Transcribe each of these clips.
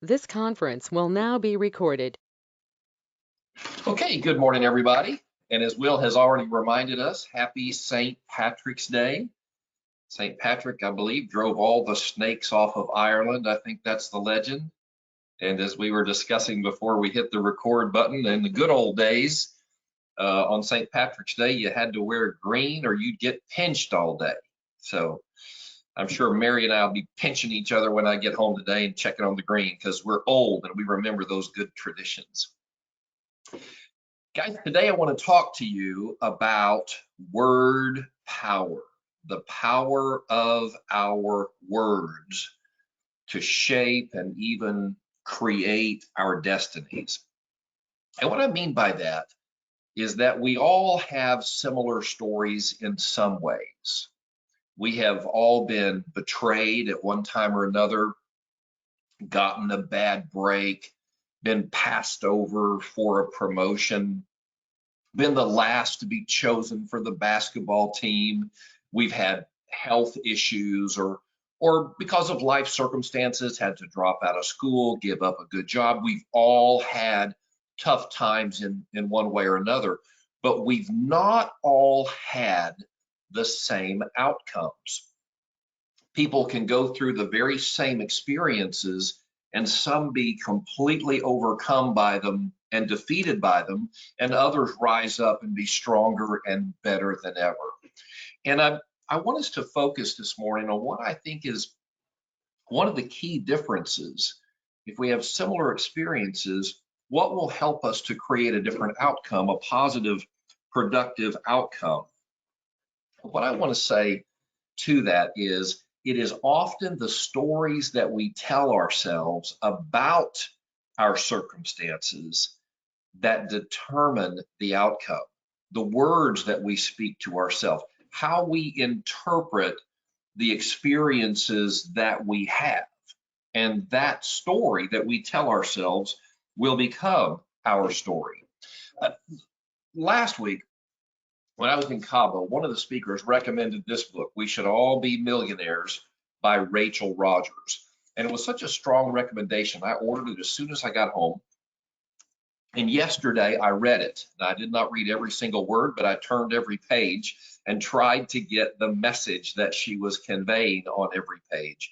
This conference will now be recorded. Okay, good morning, everybody. And as Will has already reminded us, happy St. Patrick's Day. St. Patrick, I believe, drove all the snakes off of Ireland. I think that's the legend. And as we were discussing before we hit the record button, in the good old days, on St. Patrick's Day, you had to wear green or you'd get pinched all day. So I'm sure Mary and I will be pinching each other when I get home today and checking on the green because we're old and we remember those good traditions. Guys, today I want to talk to you about word power, the power of our words to shape and even create our destinies. And what I mean by that is that we all have similar stories in some ways. We have all been betrayed at one time or another, gotten a bad break, been passed over for a promotion, been the last to be chosen for the basketball team. We've had health issues or because of life circumstances had to drop out of school, give up a good job. We've all had tough times in one way or another, but we've not all had the same outcomes. People can go through the very same experiences and some be completely overcome by them and defeated by them, and others rise up and be stronger and better than ever. And I want us to focus this morning on what I think is one of the key differences. If we have similar experiences, what will help us to create a different outcome, a positive, productive outcome? What I want to say to that is it is often the stories that we tell ourselves about our circumstances that determine the outcome. The words that we speak to ourselves, how we interpret the experiences that we have, and that story that we tell ourselves will become our story. Last week, when I was in Cabo, one of the speakers recommended this book, We Should All Be Millionaires by Rachel Rogers. And it was such a strong recommendation. I ordered it as soon as I got home. And yesterday I read it. And I did not read every single word, but I turned every page and tried to get the message that she was conveying on every page.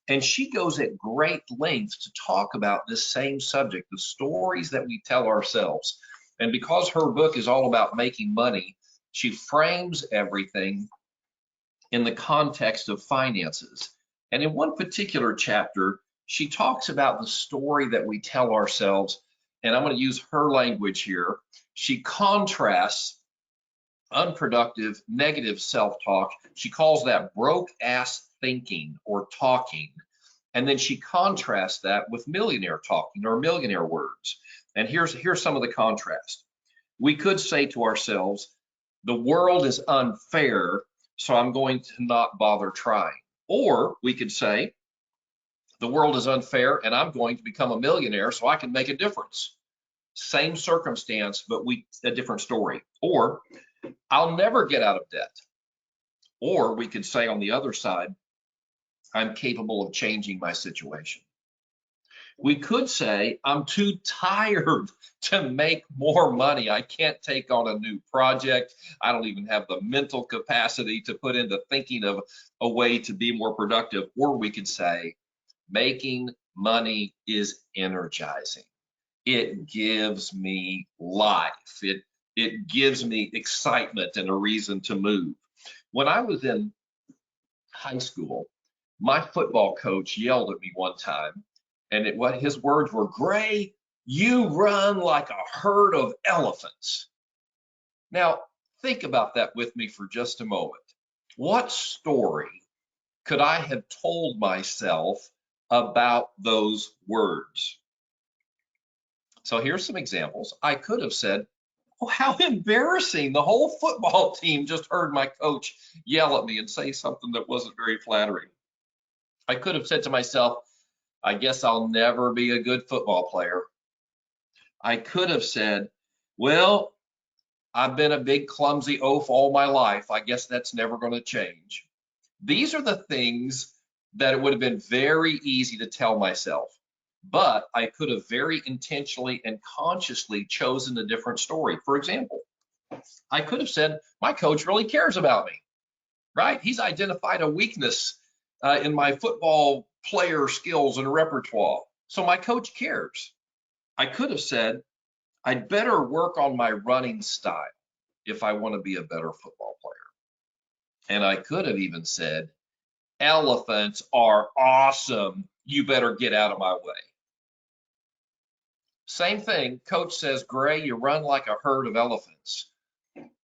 And she goes at great length to talk about this same subject, the stories that we tell ourselves. And because her book is all about making money, she frames everything in the context of finances. And in one particular chapter, she talks about the story that we tell ourselves. And I'm going to use her language here. She contrasts unproductive, negative self-talk. She calls that broke ass thinking or talking. And then she contrasts that with millionaire talking or millionaire words. And here's some of the contrast. We could say to ourselves, the world is unfair, so I'm going to not bother trying. Or we could say, the world is unfair and I'm going to become a millionaire so I can make a difference. Same circumstance, but a different story. Or I'll never get out of debt. Or we could say on the other side, I'm capable of changing my situation. We could say, I'm too tired to make more money. I can't take on a new project. I don't even have the mental capacity to put into thinking of a way to be more productive. Or we could say, making money is energizing. It gives me life. It gives me excitement and a reason to move. When I was in high school, my football coach yelled at me one time, and what his words were, Gray, you run like a herd of elephants. Now, think about that with me for just a moment. What story could I have told myself about those words? So here's some examples. I could have said, oh, how embarrassing. The whole football team just heard my coach yell at me and say something that wasn't very flattering. I could have said to myself, I guess I'll never be a good football player. I could have said, well, I've been a big clumsy oaf all my life. I guess that's never going to change. These are the things that it would have been very easy to tell myself. but I could have very intentionally and consciously chosen a different story. For example, I could have said, my coach really cares about me, right? He's identified a weakness in my football player skills and repertoire. So my coach cares. I could have said, I'd better work on my running style if I want to be a better football player. And I could have even said, elephants are awesome. You better get out of my way. Same thing. Coach says, Gray, you run like a herd of elephants.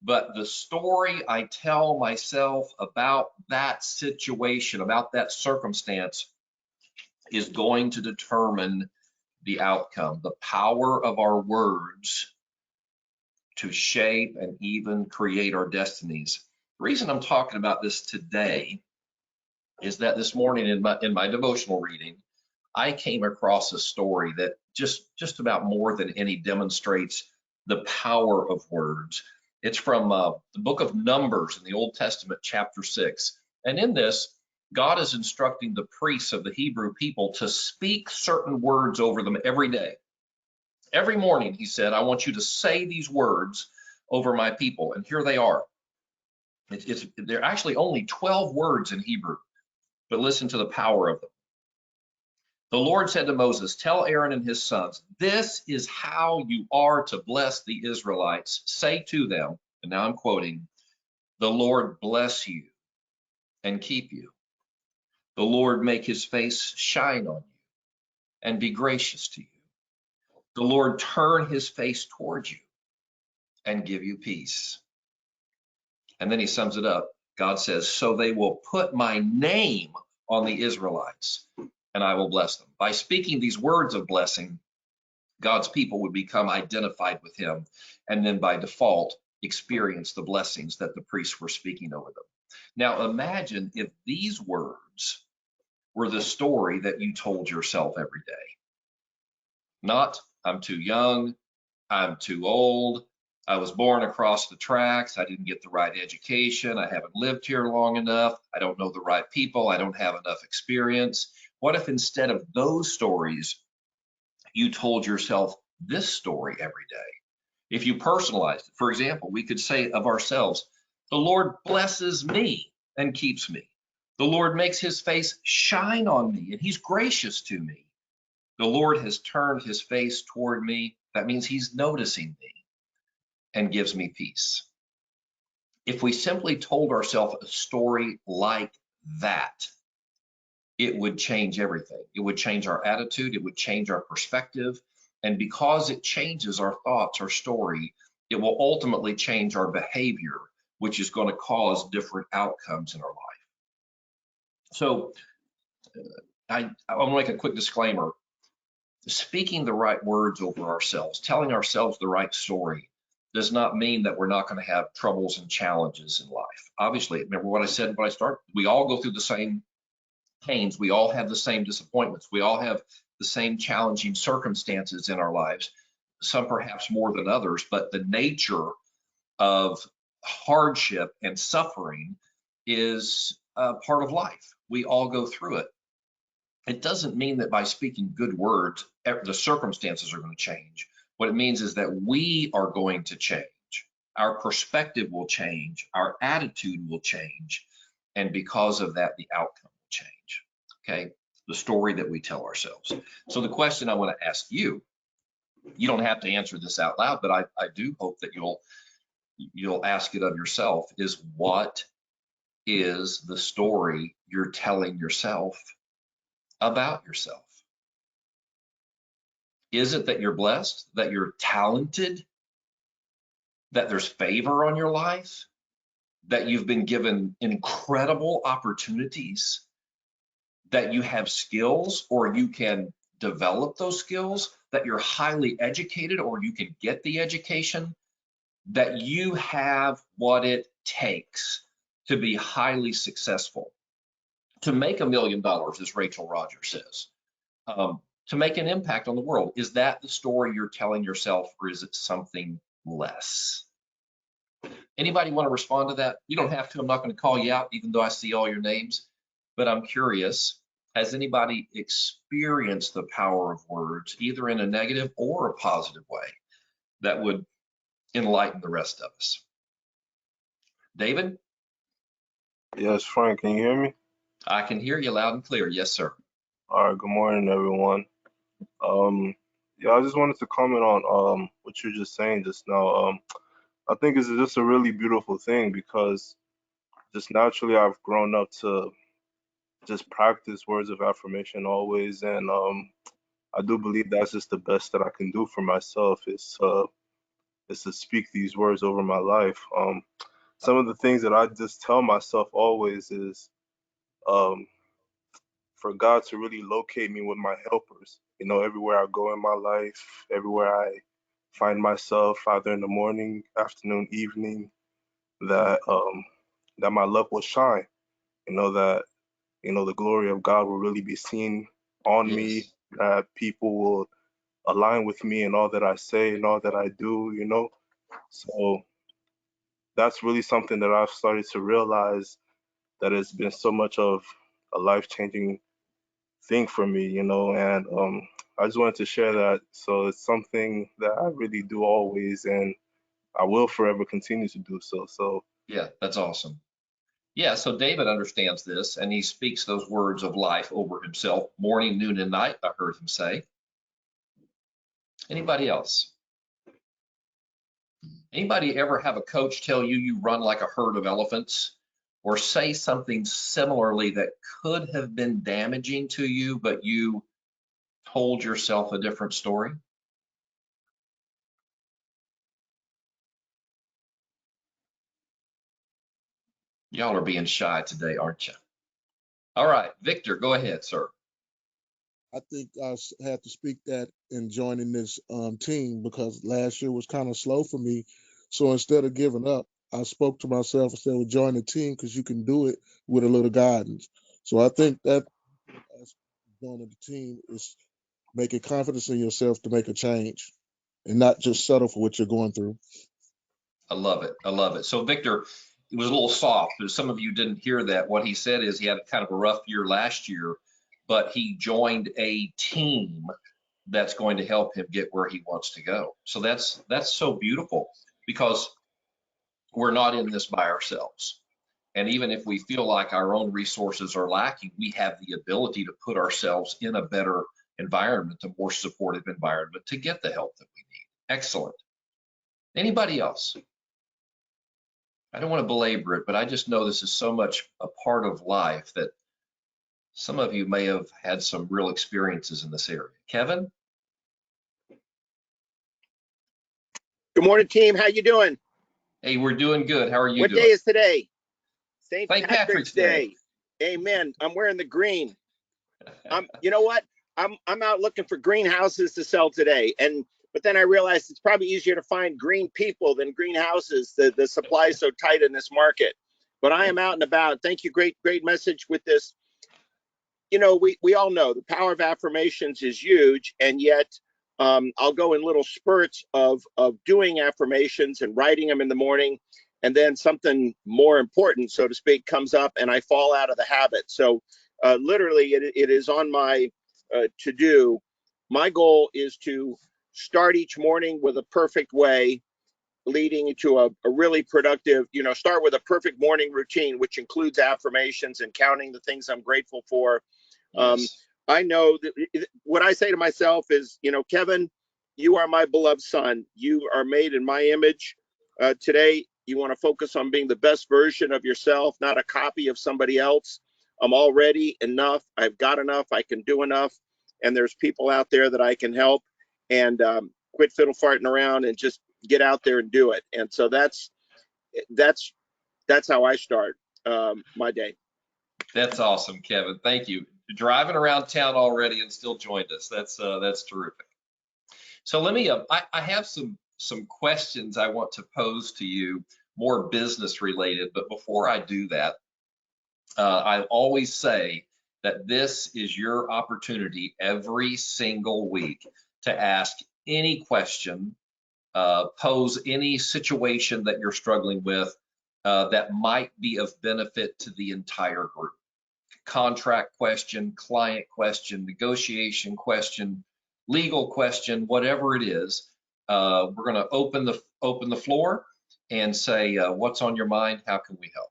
But the story I tell myself about that situation, about that circumstance, is going to determine the outcome. The power of our words to shape and even create our destinies. The reason I'm talking about this today is that this morning in my devotional reading, I came across a story that just about more than any demonstrates the power of words. It's from the book of Numbers in the Old Testament, chapter 6. And in this, God is instructing the priests of the Hebrew people to speak certain words over them every day. Every morning, he said, I want you to say these words over my people. And here they are. They're actually only 12 words in Hebrew, but listen to the power of them. The Lord said to Moses, tell Aaron and his sons, this is how you are to bless the Israelites. Say to them, and now I'm quoting, the Lord bless you and keep you. The Lord make his face shine on you and be gracious to you. The Lord turn his face towards you and give you peace. And then he sums it up. God says, so they will put my name on the Israelites and I will bless them. By speaking these words of blessing, God's people would become identified with him and then by default experience the blessings that the priests were speaking over them. Now imagine if these words were the story that you told yourself every day. Not, I'm too young, I'm too old, I was born across the tracks, I didn't get the right education, I haven't lived here long enough, I don't know the right people, I don't have enough experience. What if instead of those stories, you told yourself this story every day? If you personalized it, for example, we could say of ourselves, the Lord blesses me and keeps me. The Lord makes his face shine on me and he's gracious to me. The Lord has turned his face toward me. That means he's noticing me and gives me peace. If we simply told ourselves a story like that, it would change everything. It would change our attitude. It would change our perspective. And because it changes our thoughts, our story, it will ultimately change our behavior, which is going to cause different outcomes in our life. So I want to make a quick disclaimer. Speaking the right words over ourselves, telling ourselves the right story, does not mean that we're not going to have troubles and challenges in life. Obviously, remember what I said when I started? We all go through the same pains. We all have the same disappointments. We all have the same challenging circumstances in our lives, some perhaps more than others, but the nature of hardship and suffering is part of life. We all go through it. It doesn't mean that by speaking good words, the circumstances are going to change. What it means is that we are going to change. Our perspective will change. Our attitude will change. And because of that, the outcome will change. Okay, the story that we tell ourselves. So the question I want to ask you, you don't have to answer this out loud, but I do hope that you'll ask it of yourself, is what is the story you're telling yourself about yourself? Is it that you're blessed, that you're talented, that there's favor on your life, that you've been given incredible opportunities, that you have skills or you can develop those skills, that you're highly educated or you can get the education, that you have what it takes to be highly successful, to make $1 million, as Rachel Rogers says, to make an impact on the world? Is that the story you're telling yourself, or is it something less? Anybody want to respond to that? You don't have to. I'm not going to call you out, even though I see all your names, but I'm curious. Has anybody experienced the power of words, either in a negative or a positive way, that would enlighten the rest of us? David, Yes, Frank, can you hear me? I can hear you loud and clear. Yes, sir. All right, good morning, everyone. Um, yeah, I just wanted to comment on what you're just saying just now. I think it's just a really beautiful thing because just naturally I've grown up to just practice words of affirmation always, and I do believe that's just the best that I can do for myself is to speak these words over my life. Some of the things that I just tell myself always is um for God to really locate me with my helpers. You know, everywhere I go in my life, everywhere I find myself, either in the morning, afternoon, evening, that that my love will shine. You know that the glory of God will really be seen on me. Yes. That people will align with me in all that I say and all that I do. You know, so that's really something that I've started to realize that has been so much of a life-changing thing for me, and I just wanted to share that. So it's something that I really do always, and I will forever continue to do so. So Yeah, that's awesome. Yeah, so David understands this and he speaks those words of life over himself morning, noon, and night, I heard him say. Anybody else? Anybody ever have a coach tell you you run like a herd of elephants, or say something similarly that could have been damaging to you, but you told yourself a different story? Y'all are being shy today, aren't you? All right, Victor, go ahead, sir. I think had to speak that in joining this team because last year was kind of slow for me. So instead of giving up, I spoke to myself and said, "Well, join the team because you can do it with a little guidance." So I think that as joining the team is making confidence in yourself to make a change and not just settle for what you're going through. I love it. I love it. So Victor, it was a little soft. But some of you didn't hear that. What he said is he had kind of a rough year last year, but he joined a team that's going to help him get where he wants to go. So that's so beautiful because we're not in this by ourselves. And even if we feel like our own resources are lacking, we have the ability to put ourselves in a better environment, a more supportive environment to get the help that we need. Excellent. Anybody else? I don't want to belabor it, but I just know this is so much a part of life that some of you may have had some real experiences in this area. Kevin? Good morning, team. How you doing? Hey, we're doing good. How are you What day doing? is today? St. St. Patrick's Patrick's Day. Day. Amen. I'm wearing the green. You know what? I'm out looking for greenhouses to sell today, but then I realized it's probably easier to find green people than greenhouses. The supply is so tight in this market. But I am out and about. Thank you. Great message with this. We all know the power of affirmations is huge, and yet I'll go in little spurts of doing affirmations and writing them in the morning, and then something more important, so to speak, comes up, and I fall out of the habit. So literally, it is on my to do. My goal is to start each morning with a perfect way leading to a really productive, start with a perfect morning routine, which includes affirmations and counting the things I'm grateful for. um, Yes. I know that what I say to myself is, Kevin, you are my beloved son. You are made in my image. Today, you want to focus on being the best version of yourself, not a copy of somebody else. I'm already enough. I've got enough. I can do enough. And there's people out there that I can help. And quit fiddle farting around and just get out there and do it. And so that's how I start my day. That's awesome, Kevin. Thank you. Driving around town already and still joined us. That's terrific. So let me I have some questions I want to pose to you, more business related, but before I do that, I always say that this is your opportunity every single week to ask any question, pose any situation that you're struggling with that might be of benefit to the entire group. contract question, client question, negotiation question, legal question, whatever it is. We're going to open the floor and say, what's on your mind? How can we help?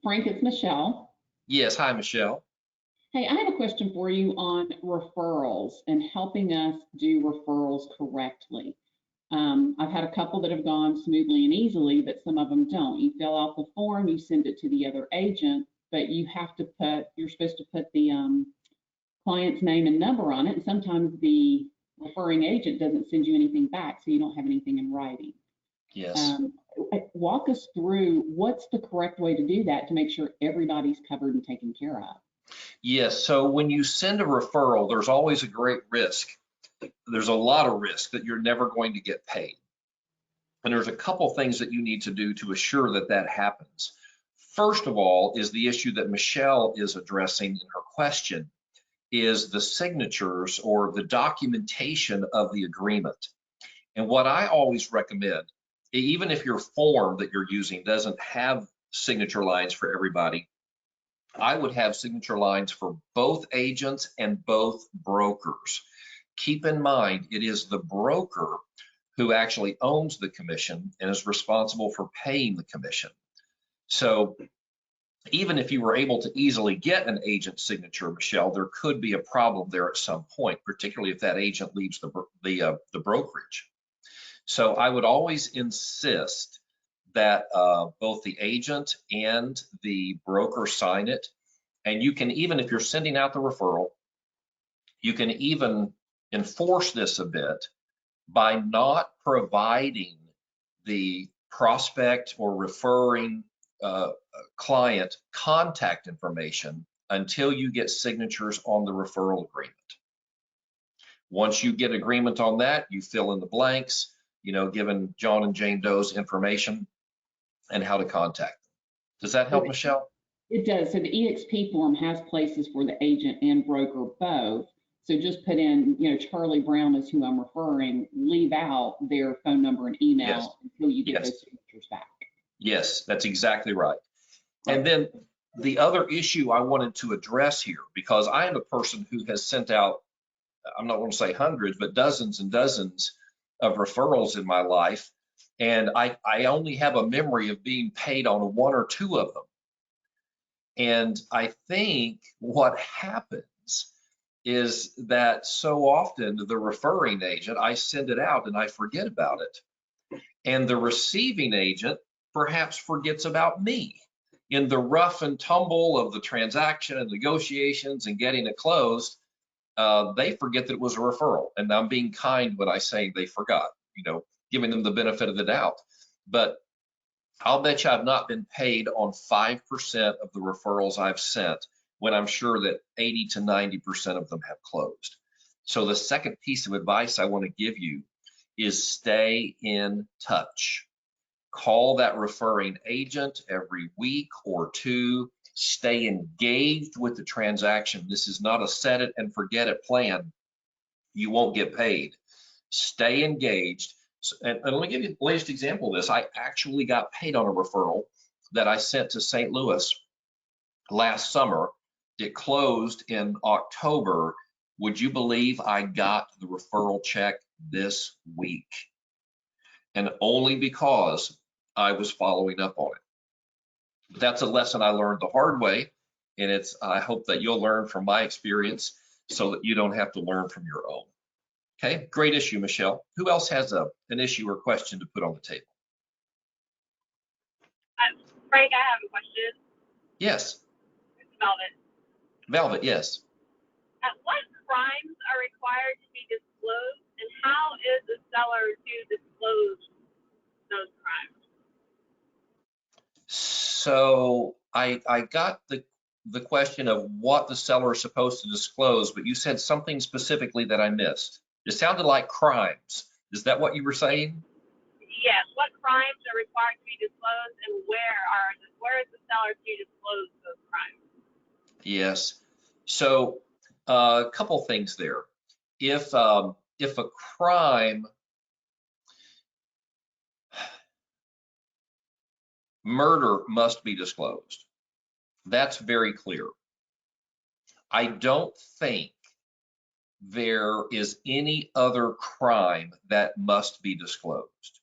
Frank, it's Michelle. Yes. Hi, Michelle. Hey, I have a question for you on referrals and helping us do referrals correctly. I've had a couple that have gone smoothly and easily, but some of them don't. You fill out the form, you send it to the other agent, but you're supposed to put the client's name and number on it. And sometimes the referring agent doesn't send you anything back, so you don't have anything in writing. Yes. Walk us through what's the correct way to do that to make sure everybody's covered and taken care of. Yes. So when you send a referral, there's always a great risk. There's a lot of risk that you're never going to get paid. And there's a couple things that you need to do to assure that that happens. First of all is the issue that Michelle is addressing in her question, is the signatures or the documentation of the agreement. And what I always recommend, even if your form that you're using doesn't have signature lines for everybody, I would have signature lines for both agents and both brokers. Keep in mind, it is the broker who actually owns the commission and is responsible for paying the commission. So even if you were able to easily get an agent signature, Michelle, there could be a problem there at some point, particularly if that agent leaves the brokerage. So I would always insist that both the agent and the broker sign it. And you can, even if you're sending out the referral, you can even enforce this a bit by not providing the prospect or referring client contact information until you get signatures on the referral agreement. Once you get agreement on that, you fill in the blanks, giving John and Jane Doe's information and how to contact them. Does that help, Michelle? It does. So the EXP form has places for the agent and broker both. So just put in, Charlie Brown is who I'm referring, leave out their phone number and email until you get those signatures back. Yes, that's exactly right. And then the other issue I wanted to address here, because I am a person who has sent out, I'm not going to say hundreds, but dozens and dozens of referrals in my life. And I only have a memory of being paid on one or two of them. And I think what happens is that so often the referring agent, I send it out and I forget about it. And the receiving agent perhaps forgets about me. In the rough and tumble of the transaction and negotiations and getting it closed, they forget that it was a referral. And I'm being kind when I say they forgot, giving them the benefit of the doubt. But I'll bet you I've not been paid on 5% of the referrals I've sent when I'm sure that 80 to 90% of them have closed. So the second piece of advice I want to give you is stay in touch. Call that referring agent every week or two. Stay engaged with the transaction. This is not a set it and forget it plan. You won't get paid. Stay engaged. And let me give you the latest example of this. I actually got paid on a referral that I sent to St. Louis last summer. It closed in October. Would you believe I got the referral check this week? And only because I was following up on it. But that's a lesson I learned the hard way. And I hope that you'll learn from my experience so that you don't have to learn from your own. Okay, great issue, Michelle. Who else has an issue or question to put on the table? Frank, I have a question. Yes. It's Velvet. Velvet, yes. What crimes are required to be disclosed, and how is the seller to disclose those crimes? So I got the question of what the seller is supposed to disclose, but you said something specifically that I missed. It sounded like crimes. Is that what you were saying? Yes. What crimes are required to be disclosed, and where is the seller to disclose those crimes? Yes. So a couple things there. If if a crime, murder must be disclosed. That's very clear. I don't think there is any other crime that must be disclosed.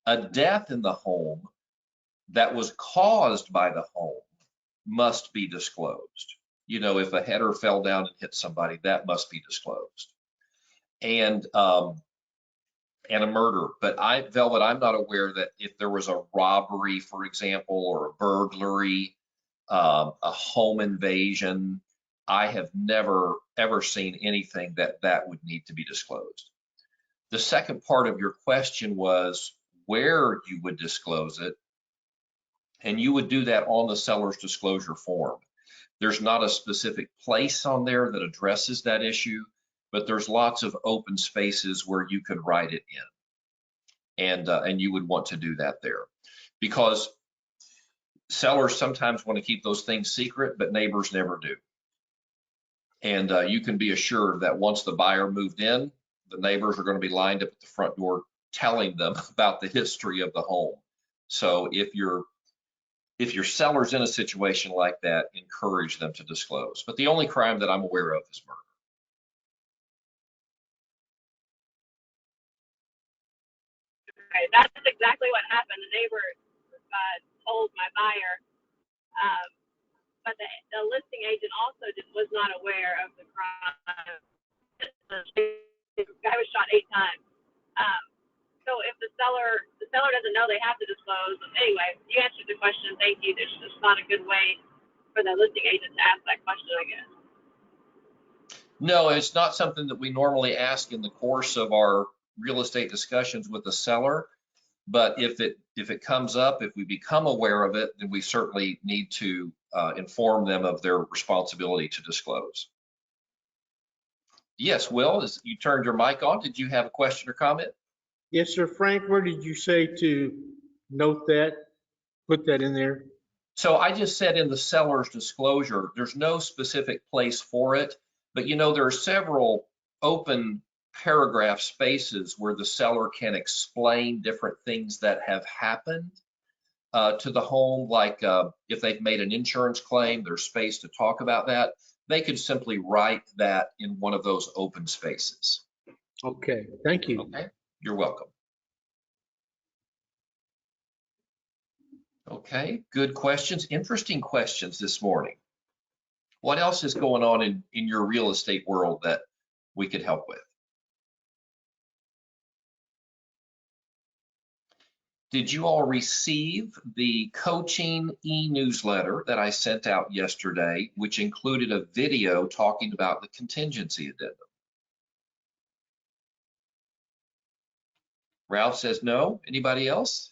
A death in the home that was caused by the home must be disclosed. You know, if a header fell down and hit somebody, that must be disclosed. And a murder. But Velvet, I'm not aware that if there was a robbery, for example, or a burglary, a home invasion, I have never ever seen anything that would need to be disclosed. The second part of your question was where you would disclose it, and you would do that on the seller's disclosure form. There's not a specific place on there that addresses that issue, but there's lots of open spaces where you could write it in, and you would want to do that there, because sellers sometimes want to keep those things secret, but neighbors never do. And you can be assured that once the buyer moved in, the neighbors are going to be lined up at the front door telling them about the history of the home. So if your seller's in a situation like that, encourage them to disclose. But the only crime that I'm aware of is murder. Okay, that's exactly what happened. The neighbor told my buyer, but the listing agent also just was not aware of the crime. The guy was shot 8 times. So if the seller doesn't know, they have to disclose. Anyway, you answered the question. Thank you. There's just not a good way for the listing agent to ask that question, I guess. No, it's not something that we normally ask in the course of our real estate discussions with the seller. But if it comes up, if we become aware of it, then we certainly need to inform them of their responsibility to disclose. Yes, Will, as you turned your mic on, did you have a question or comment? Yes, sir. Frank, where did you say to note that, put that in there? So I just said in the seller's disclosure, there's no specific place for it, but you know, there are several open paragraph spaces where the seller can explain different things that have happened to the home, like if they've made an insurance claim, there's space to talk about that. They could simply write that in one of those open spaces. Okay, thank you. Okay, you're welcome. Okay, good questions, interesting questions this morning. What else is going on in your real estate world that we could help with? Did you all receive the coaching e-newsletter that I sent out yesterday, which included a video talking about the contingency addendum? Ralph says no. Anybody else?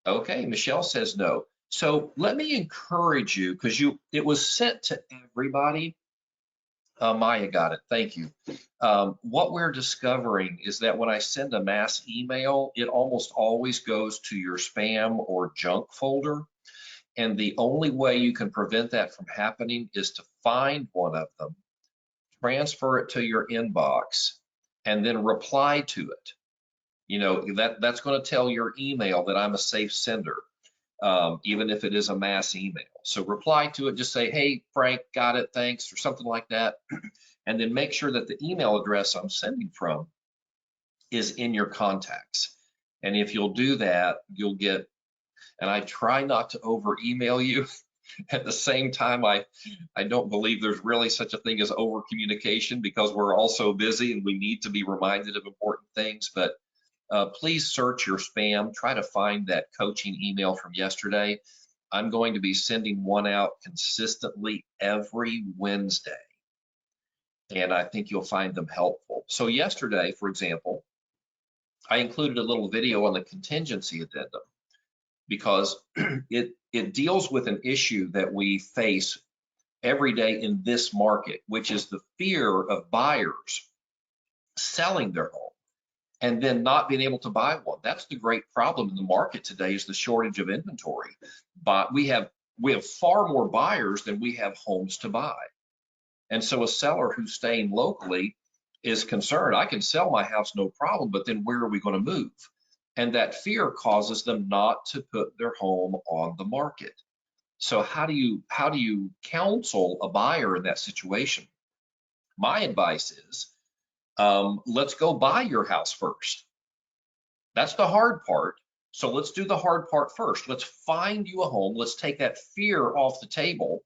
Okay, Michelle says no. So let me encourage you, because it was sent to everybody. Maya got it. Thank you. What we're discovering is that when I send a mass email, it almost always goes to your spam or junk folder. And the only way you can prevent that from happening is to find one of them, transfer it to your inbox, and then reply to it. You know, that's going to tell your email that I'm a safe sender, even if it is a mass email. So reply to it, just say, hey, Frank, got it, thanks, or something like that. And then make sure that the email address I'm sending from is in your contacts. And if you'll do that, you'll get, and I try not to over email you. At the same time, I don't believe there's really such a thing as over communication, because we're all so busy and we need to be reminded of important things. But please search your spam, try to find that coaching email from yesterday. I'm going to be sending one out consistently every Wednesday, and I think you'll find them helpful. So yesterday, for example, I included a little video on the contingency addendum, because it deals with an issue that we face every day in this market, which is the fear of buyers selling their home and then not being able to buy one. That's the great problem in the market today, is the shortage of inventory. But we have far more buyers than we have homes to buy. And so a seller who's staying locally is concerned, I can sell my house no problem, but then where are we going to move? And that fear causes them not to put their home on the market. So how do you counsel a buyer in that situation? My advice is, let's go buy your house first. That's the hard part. So let's do the hard part first. Let's find you a home. Let's take that fear off the table,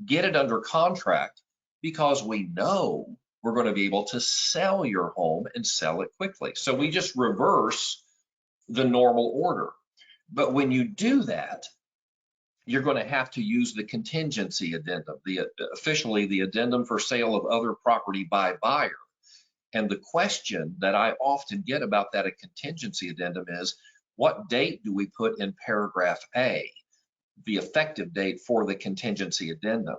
get it under contract, because we know we're going to be able to sell your home and sell it quickly. So we just reverse the normal order. But when you do that, you're going to have to use the contingency addendum, officially the addendum for sale of other property by buyer. And the question that I often get about that contingency addendum is, what date do we put in paragraph A, the effective date for the contingency addendum?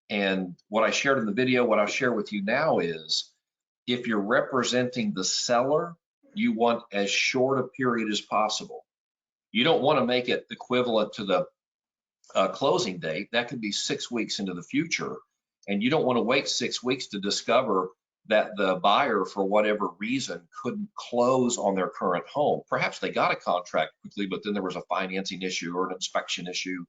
And what I shared in the video, what I'll share with you now is, if you're representing the seller, you want as short a period as possible. You don't want to make it equivalent to the closing date. That could be 6 weeks into the future. And you don't want to wait 6 weeks to discover that the buyer, for whatever reason, couldn't close on their current home. Perhaps they got a contract quickly, but then there was a financing issue or an inspection issue.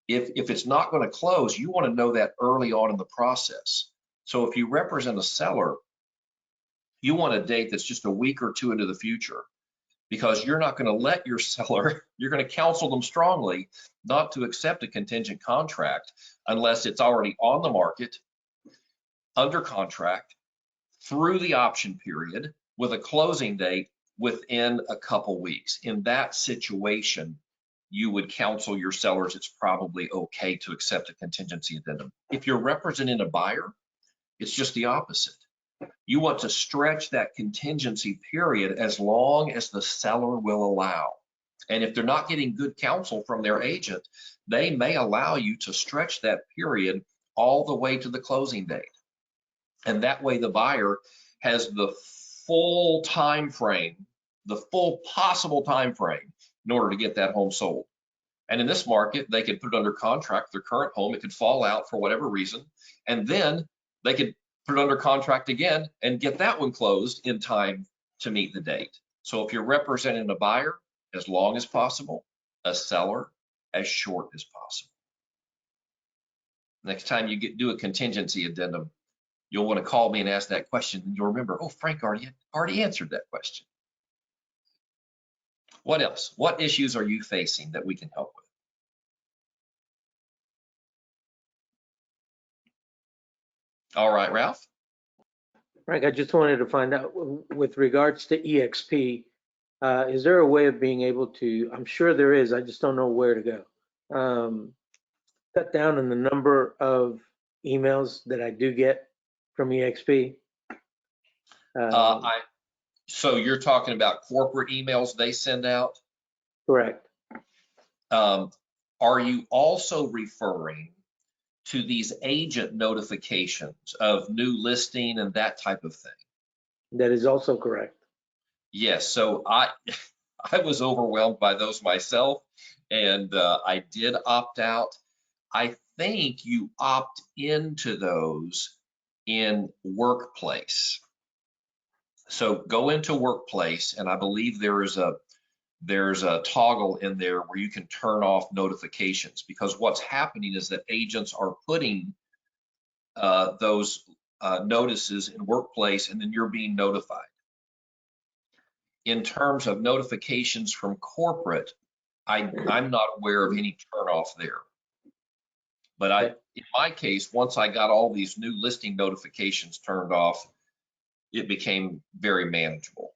If it's not going to close, you want to know that early on in the process. So if you represent a seller, you want a date that's just a week or two into the future, because you're not going to let your seller, you're going to counsel them strongly not to accept a contingent contract unless it's already on the market, under contract, through the option period, with a closing date within a couple weeks. In that situation, you would counsel your sellers it's probably okay to accept a contingency addendum. If you're representing a buyer, it's just the opposite. You want to stretch that contingency period as long as the seller will allow. And if they're not getting good counsel from their agent, they may allow you to stretch that period all the way to the closing date. And that way the buyer has the full time frame, the full possible time frame in order to get that home sold. And in this market, they could put it under contract, their current home, it could fall out for whatever reason, and then they could put it under contract again and get that one closed in time to meet the date. So if you're representing a buyer, as long as possible, a seller, as short as possible. Next time you do a contingency addendum, you'll want to call me and ask that question, and you'll remember, oh, Frank already answered that question. What else? What issues are you facing that we can help with? All right, Ralph. Frank, I just wanted to find out, with regards to EXP, is there a way of being able to, I'm sure there is, I just don't know where to go, cut down on the number of emails that I do get from EXP? So you're talking about corporate emails they send out? Correct. Are you also referring to these agent notifications of new listing and that type of thing? That is also correct. Yes, so I was overwhelmed by those myself, and I did opt out. I think you opt into those in Workplace. So go into Workplace, and I believe there's a toggle in there where you can turn off notifications, because what's happening is that agents are putting those notices in Workplace, and then you're being notified. In terms of notifications from corporate, I'm not aware of any turn off there. But in my case, once I got all these new listing notifications turned off, it became very manageable.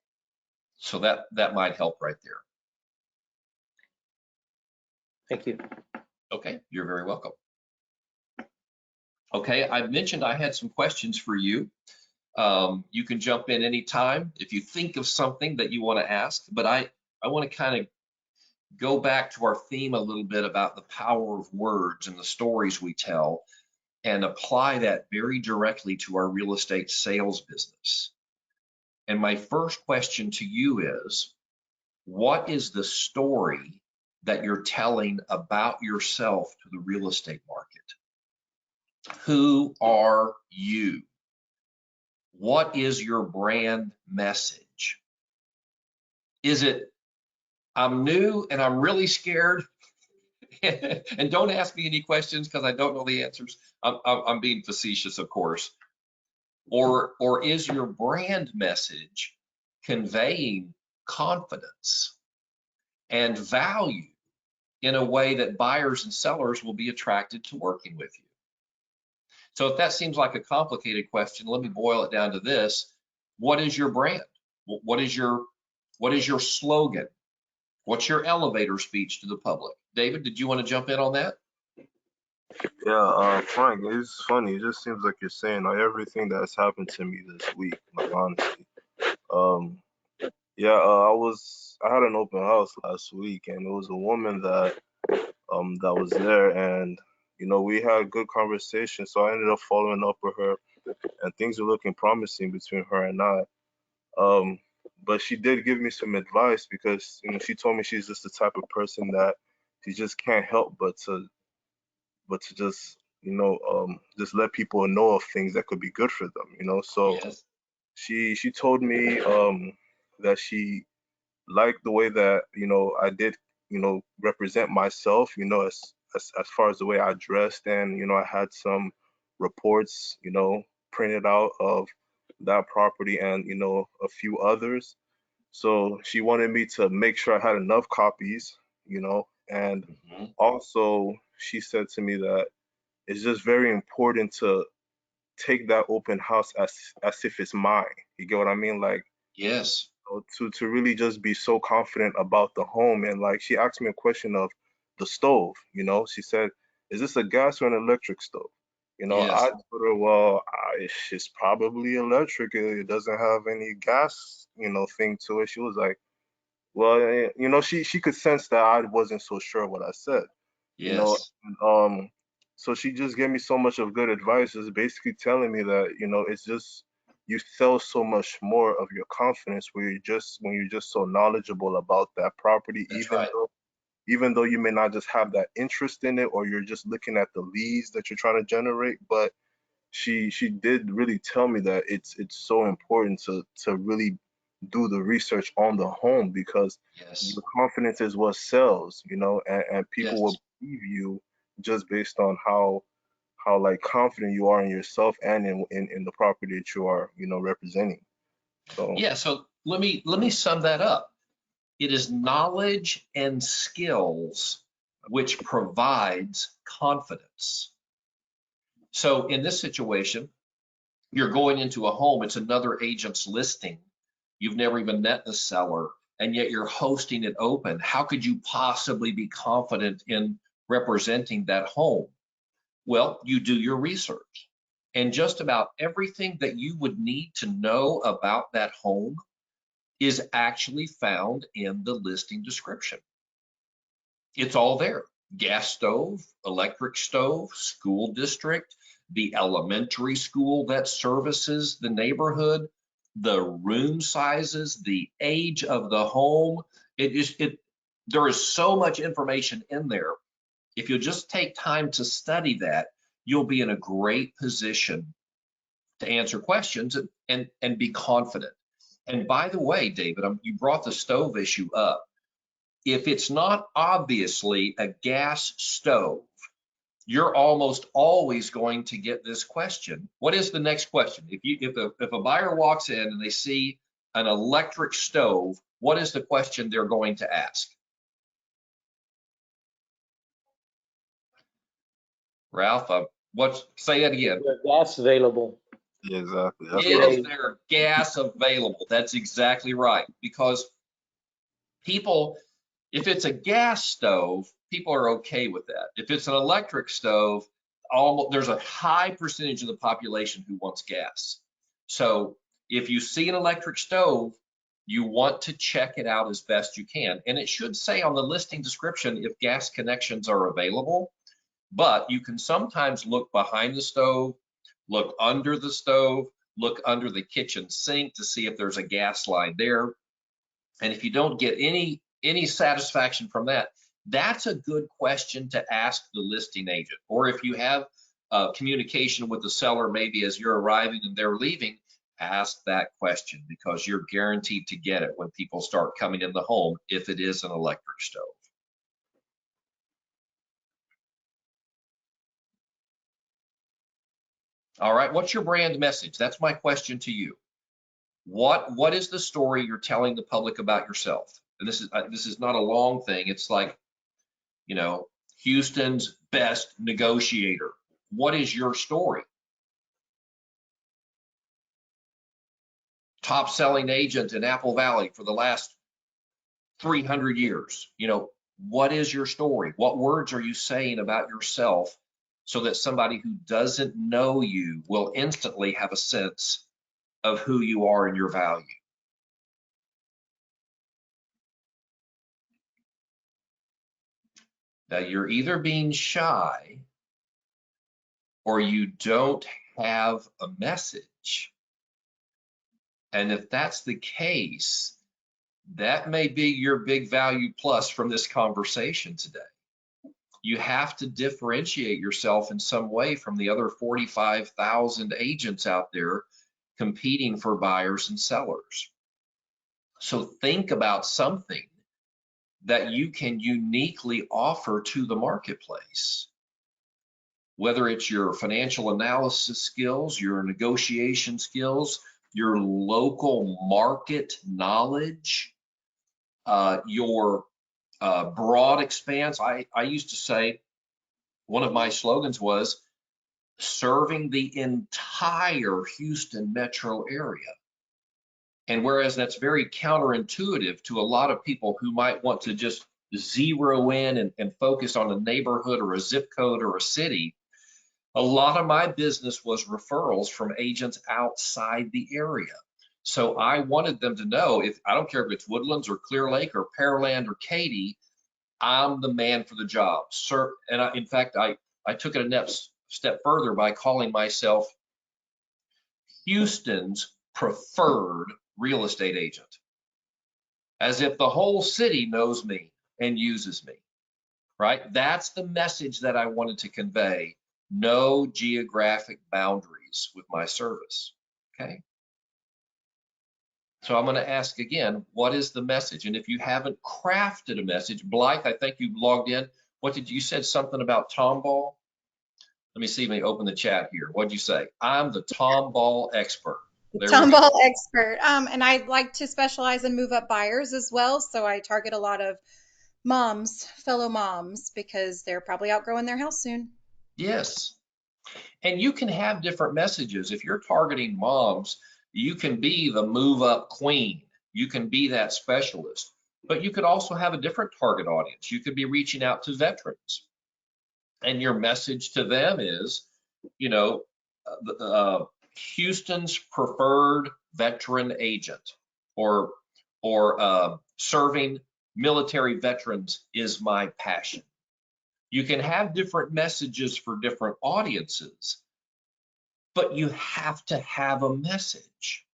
So that might help right there. Thank you. Okay, you're very welcome. Okay, I mentioned I had some questions for you. You can jump in anytime if you think of something that you want to ask, but I want to kind of go back to our theme a little bit about the power of words and the stories we tell, and apply that very directly to our real estate sales business. And my first question to you is, what is the story that you're telling about yourself to the real estate market? Who are you? What is your brand message? Is it, I'm new and I'm really scared? And don't ask me any questions because I don't know the answers. I'm being facetious, of course. Or is your brand message conveying confidence and value in a way that buyers and sellers will be attracted to working with you? So if that seems like a complicated question, let me boil it down to this. What is your brand? What is your slogan? What's your elevator speech to the public? David, did you want to jump in on that? Yeah, Frank, it's funny. It just seems like you're saying everything that's happened to me this week, like honestly. Um, yeah, I had an open house last week, and it was a woman that was there, and we had good conversation. So I ended up following up with her, and things are looking promising between her and I. Um, but she did give me some advice because she told me she's just the type of person that she just can't help but to just let people know of things that could be good for them. So Yes. she told me that she liked the way that I did represent myself, as far as the way I dressed, and I had some reports printed out of that property and a few others. So she wanted me to make sure I had enough copies, and Mhm. also she said to me that it's just very important to take that open house as if it's mine. You get what I mean? Like, Yes. to really just be so confident about the home. And like, she asked me a question of the stove. She said, "Is this a gas or an electric stove?" I Yes. told her, "Well, it's probably electric. It doesn't have any gas, thing to it." She was like, "Well, she could sense that I wasn't so sure what I said, you know." Yes. um, so she just gave me so much of good advice, just basically telling me that, it's just you sell so much more of your confidence when you're just so knowledgeable about that property, That's right. even though you may not just have that interest in it, or you're just looking at the leads that you're trying to generate. But she did really tell me that it's so important to really do the research on the home, because Yes. your confidence is what sells, and people will Yes. believe you just based on how like confident you are in yourself and in the property that you are representing. So Yeah. So let me sum that up. It is knowledge and skills which provides confidence. So in this situation, you're going into a home, it's another agent's listing. You've never even met the seller, and yet you're hosting it open. How could you possibly be confident in representing that home? Well, you do your research. And just about everything that you would need to know about that home is actually found in the listing description. It's all there. Gas stove, electric stove, school district, the elementary school that services the neighborhood, the room sizes, the age of the home. There is so much information in there. If you'll just take time to study that, you'll be in a great position to answer questions and be confident. And by the way, David, you brought the stove issue up. If it's not obviously a gas stove, you're almost always going to get this question. What is the next question? If a buyer walks in and they see an electric stove, what is the question they're going to ask? Ralph, say that again. Is there gas available? yeah, exactly. That's what I was. Is there gas available? That's exactly right. Because people, if it's a gas stove, people are okay with that. If it's an electric stove, there's a high percentage of the population who wants gas. So if you see an electric stove, you want to check it out as best you can. And it should say on the listing description if gas connections are available, but you can sometimes look behind the stove, look under the stove, look under the kitchen sink to see if there's a gas line there. And if you don't get any satisfaction from that, that's a good question to ask the listing agent. Or if you have communication with the seller, maybe as you're arriving and they're leaving, ask that question, because you're guaranteed to get it when people start coming in the home if it is an electric stove. All right, what's your brand message? That's my question to you. What is the story you're telling the public about yourself? And this is not a long thing. It's like, you know, Houston's best negotiator. What is your story? Top selling agent in Apple Valley for the last 300 years. You know, what is your story? What words are you saying about yourself so that somebody who doesn't know you will instantly have a sense of who you are and your value? Now, you're either being shy or you don't have a message. And if that's the case, that may be your big value plus from this conversation today. You have to differentiate yourself in some way from the other 45,000 agents out there competing for buyers and sellers. So think about something that you can uniquely offer to the marketplace. Whether it's your financial analysis skills, your negotiation skills, your local market knowledge, your broad expanse. I used to say, one of my slogans was serving the entire Houston metro area. And whereas that's very counterintuitive to a lot of people who might want to just zero in and focus on a neighborhood or a zip code or a city, a lot of my business was referrals from agents outside the area. So I wanted them to know, if I don't care if it's Woodlands or Clear Lake or Pearland or Katy, I'm the man for the job, sir. And in fact, I took it a next step further by calling myself Houston's preferred real estate agent, as if the whole city knows me and uses me, right? That's the message that I wanted to convey. No geographic boundaries with my service, okay? So I'm going to ask again, what is the message? And if you haven't crafted a message, Blythe, I think you logged in. What did you said something about Tomball? Let me see, let me open the chat here. What'd you say? I'm the Tomball expert. There we go. Tomball expert. And I like to specialize in move up buyers as well. So I target a lot of moms, fellow moms, because they're probably outgrowing their house soon. Yes. And you can have different messages. If you're targeting moms, you can be the move up queen. You can be that specialist, but you could also have a different target audience. You could be reaching out to veterans, and your message to them is, you know, Houston's preferred veteran agent, or serving military veterans is my passion. You can have different messages for different audiences, but you have to have a message.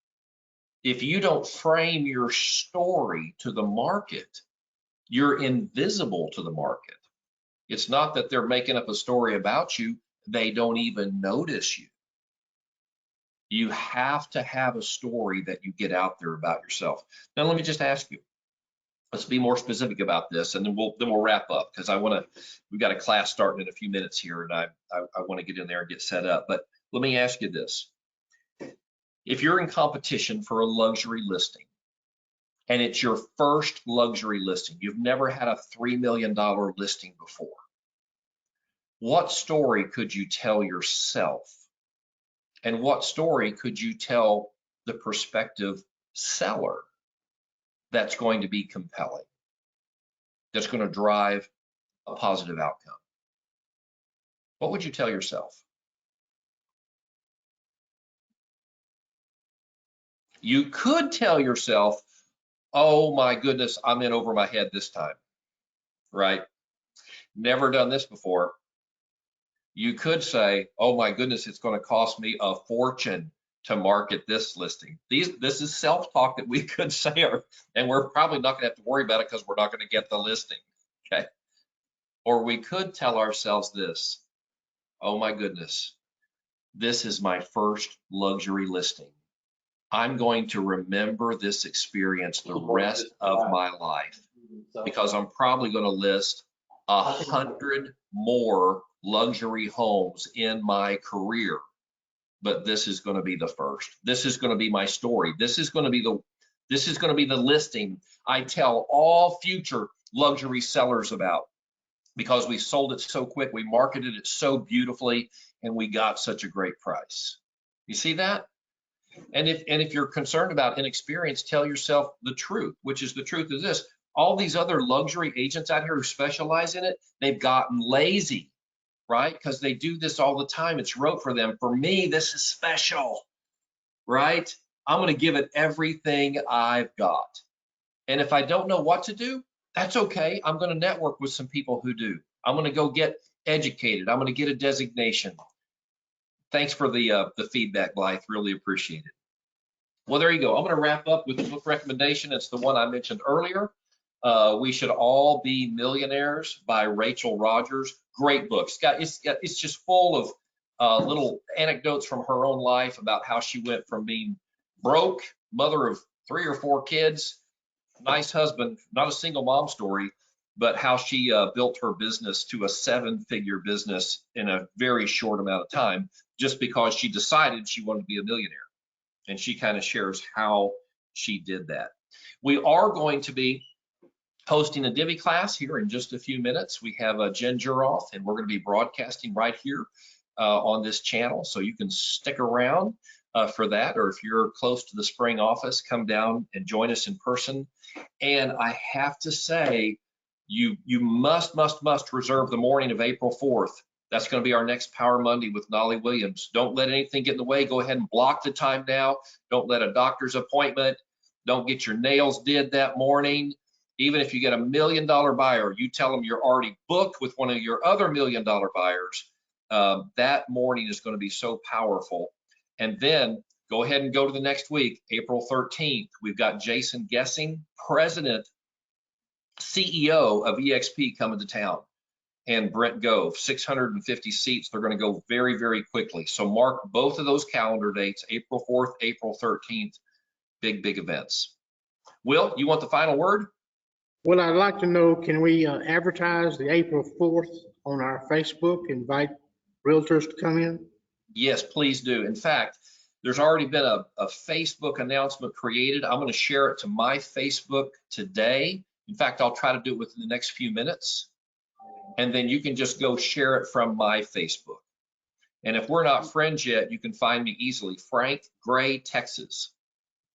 If you don't frame your story to the market, you're invisible to the market. It's not that they're making up a story about you, they don't even notice you. You have to have a story that you get out there about yourself. Now, let me just ask you, let's be more specific about this, and then we'll wrap up, because we've got a class starting in a few minutes here, and I want to get in there and get set up. But let me ask you this. If you're in competition for a luxury listing, and it's your first luxury listing, you've never had a $3 million listing before, what story could you tell yourself? And what story could you tell the prospective seller that's going to be compelling, that's going to drive a positive outcome? What would you tell yourself? You could tell yourself, oh my goodness, I'm in over my head this time, right? Never done this before. You could say, oh my goodness, it's going to cost me a fortune to market this listing. This is self-talk that we could say, and we're probably not going to have to worry about it because we're not going to get the listing, okay? Or we could tell ourselves this, oh my goodness, this is my first luxury listing. I'm going to remember this experience the rest of my life, because I'm probably going to list 100 more luxury homes in my career, but this is going to be the first. This is going to be my story. This is going to be the listing I tell all future luxury sellers about, because we sold it so quick, we marketed it so beautifully, and we got such a great price. You see that? And if you're concerned about inexperience, tell yourself the truth, which is the truth is this: all these other luxury agents out here who specialize in it, they've gotten lazy, right? Because they do this all the time. It's rote for them. For me, this is special, right? I'm going to give it everything I've got. And if I don't know what to do, that's okay. I'm going to network with some people who do. I'm going to go get educated. I'm going to get a designation. Thanks for the feedback, Blythe. Really appreciate it. Well, there you go. I'm going to wrap up with the book recommendation. It's the one I mentioned earlier. We Should All Be Millionaires by Rachel Rogers. Great book. It's just full of little anecdotes from her own life about how she went from being broke, mother of 3 or 4 kids, nice husband, not a single mom story, but how she built her business to a 7-figure business in a very short amount of time, just because she decided she wanted to be a millionaire. And she kind of shares how she did that. We are going to be hosting a Divi class here in just a few minutes. We have Jen Juroth, and we're going to be broadcasting right here on this channel, so you can stick around for that. Or if you're close to the spring office, come down and join us in person. And I have to say, you must reserve the morning of April 4th. That's going to be our next Power Monday with Nolly Williams. Don't let anything get in the way. Go ahead and block the time now. Don't let a doctor's appointment. Don't get your nails did that morning. Even if you get $1 million buyer, you tell them you're already booked with one of your other $1 million buyers. That morning is going to be so powerful. And then go ahead and go to the next week, April 13th. We've got Jason Gessing, President, CEO of EXP, coming to town. And Brent Gove, 650 seats. They're going to go very, very quickly. So mark both of those calendar dates, April 4th, April 13th, big events. Will, you want the final word? Well, I'd like to know, can we advertise the April 4th on our Facebook, invite realtors to come in? Yes, please do. In fact, there's already been a Facebook announcement created. I'm going to share it to my Facebook today. In fact, I'll try to do it within the next few minutes. And then you can just go share it from my Facebook. And if we're not friends yet, you can find me easily, Frank Gray, Texas,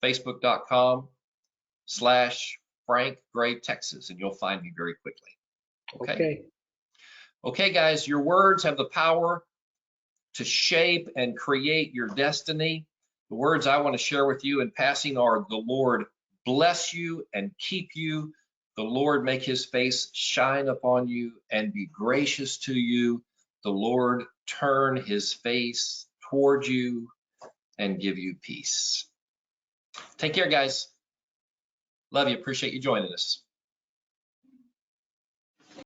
facebook.com/Frank Gray, Texas, and you'll find me very quickly. Okay, guys, your words have the power to shape and create your destiny. The words I want to share with you in passing are: the Lord bless you and keep you. The Lord make his face shine upon you and be gracious to you. The Lord turn his face toward you and give you peace. Take care, guys. Love you. Appreciate you joining us.